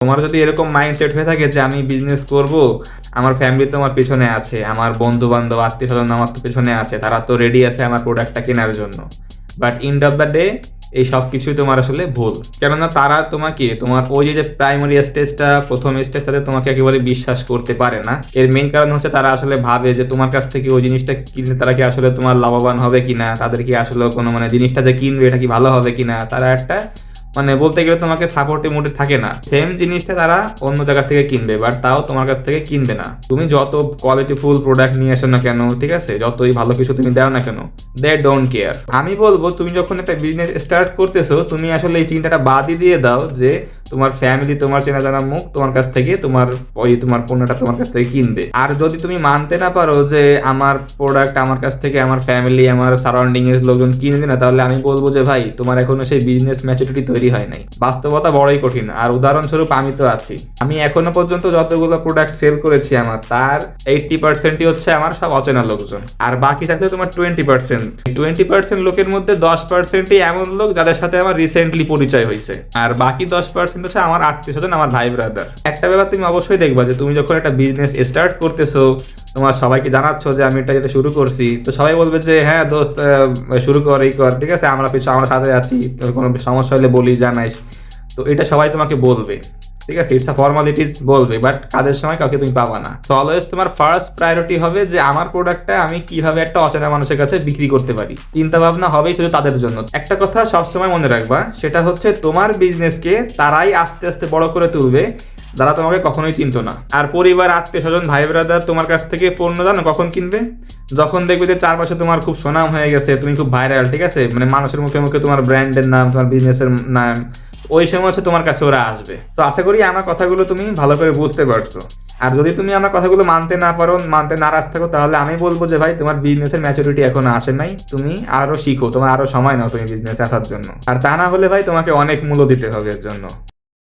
তোমার যদি এরকম মাইন্ডসেট হয়ে থাকে যে আমি বিজনেস করব, আমার ফ্যামিলি তো আমার পেছনে আছে, আমার বন্ধু বান্ধব আত্মীয় স্বজন আমার তো পেছনে আছে, তারা তো রেডি আছে আমার প্রোডাক্টটা কেনার জন্য, but end of the day এই সব কিছুই তোমার আসলে ভুল। কেননা তারা তোমাকে তোমার ওই যে প্রাইমারি স্টেজটা, প্রথম স্টেজটাতে তোমাকে একেবারে বিশ্বাস করতে পারে না। এর মেইন কারণ হচ্ছে তারা আসলে ভাবে যে তোমার কাছ থেকে ওই জিনিসটা কিনলে তারা কি আসলে তোমার লাভবান হবে কিনা, তাদের কি আসলে কোনো জিনিসটা যে কিনবে এটা কি ভালো হবে কিনা, তারা একটা বলতে গেলে তোমাকে সাপোর্টিভ মুডে থাকে না। সেম জিনিসটা তারা অন্য জায়গা থেকে কিনবে, বাট তাও তোমার কাছ থেকে কিনবে না। তুমি যত কোয়ালিটিফুল প্রোডাক্ট নিয়ে আসো না কেন, ঠিক আছে, যতই ভালো কিছু তুমি দাও না কেন, দে ডোন্ট কেয়ার। আমি বলবো তুমি যখন একটা বিজনেস স্টার্ট করতেছো, তুমি আসলে এই চিন্তাটা বাদই দিয়ে দাও যে তোমার ফ্যামিলি, তোমার চেনা জানা মুখ তোমার কাছ থেকে তোমার পণ্যটা তোমার কাছ থেকে কিনবে। আর যদি তুমি মানতে না পারো যে আমার প্রোডাক্ট আমার কাছ থেকে আমার ফ্যামিলি, আমার সারাউন্ডিং এর লোকজন কিনবে না, তাহলে আমি বলবো যে ভাই তোমার এখনো সেই বিজনেস ম্যাচুরিটি তৈরি হয় নাই। বাস্তবতা বড়ই কঠিন। আর উদাহরণস্বরূপ আমি তো আছি, আমি এখনো পর্যন্ত যতগুলো প্রোডাক্ট সেল করেছি আমার তার 80%ই হচ্ছে আমার সব অচেনা লোকজন, আর বাকি থাকছে তোমার 20%। লোকের মধ্যে 10%ই এমন লোক যাদের সাথে আমার রিসেন্টলি পরিচয় হয়েছে, আর বাকি 10% হচ্ছে আমার আত্মীয় স্বজন, আমার ভাই ব্রাদার। একটা ব্যাপার তুমি অবশ্যই দেখবা যে তুমি যখন একটা বিজনেস স্টার্ট করতেছো, তোমার সবাইকে জানাচ্ছ যে আমি এটা যেটা শুরু করছি, তো সবাই বলবে যে হ্যাঁ দোস্ত শুরু কর, এই কর, ঠিক আছে, আমরা সাথে আছি, কোনো সমস্যা হলে বলি, জানাইস। তো এটা সবাই তোমাকে বলবে, ঠিক আছে, ইটস আ ফর্মালিটিস বলবে, বাট কাজের সময় কাউকে তুমি পাবা না। তো অলওয়েজ তোমার ফার্স্ট প্রায়োরিটি হবে যে আমার প্রোডাক্টটা আমি কিভাবে একটা অচেনা মানুষের কাছে বিক্রি করতে পারি। চিন্তা ভাবনা হবেই শুধু তাদের জন্য। একটা কথা সবসময় মনে রাখবা, সেটা হচ্ছে তোমার বিজনেসকে তারাই আস্তে আস্তে বড় করে তুলবে যারা তোমাকে কখনোই চিনতো না। আর পরিবার, আত্মীয় স্বজন, ভাই ব্রাদার তোমার কাছ থেকে পণ্য জানো কখন কিনবে? যখন দেখবে যে চারপাশে তোমার খুব সুনাম হয়ে গেছে, তুমি খুব ভাইরাল, ঠিক আছে, মানুষের মুখে মুখে তোমার ব্র্যান্ডের নাম, তোমার বিজনেসের নাম, ওই সময় হচ্ছে তোমার কাছে ওরা আসবে। তো আশা করি আমার কথাগুলো তুমি ভালো করে বুঝতে পারছো। আর যদি তুমি আমার কথাগুলো মানতে না পারো, মানতে নারাজ থাকো, তাহলে আমি বলবো যে ভাই তোমার বিজনেসের ম্যাচুরিটি এখনো আসে নাই, তুমি আরো শিখো, তোমার আরো সময় নাও তুমি বিজনেসে আসার জন্য। আর তা না হলে ভাই তোমাকে অনেক মূল্য দিতে হবে এর জন্য।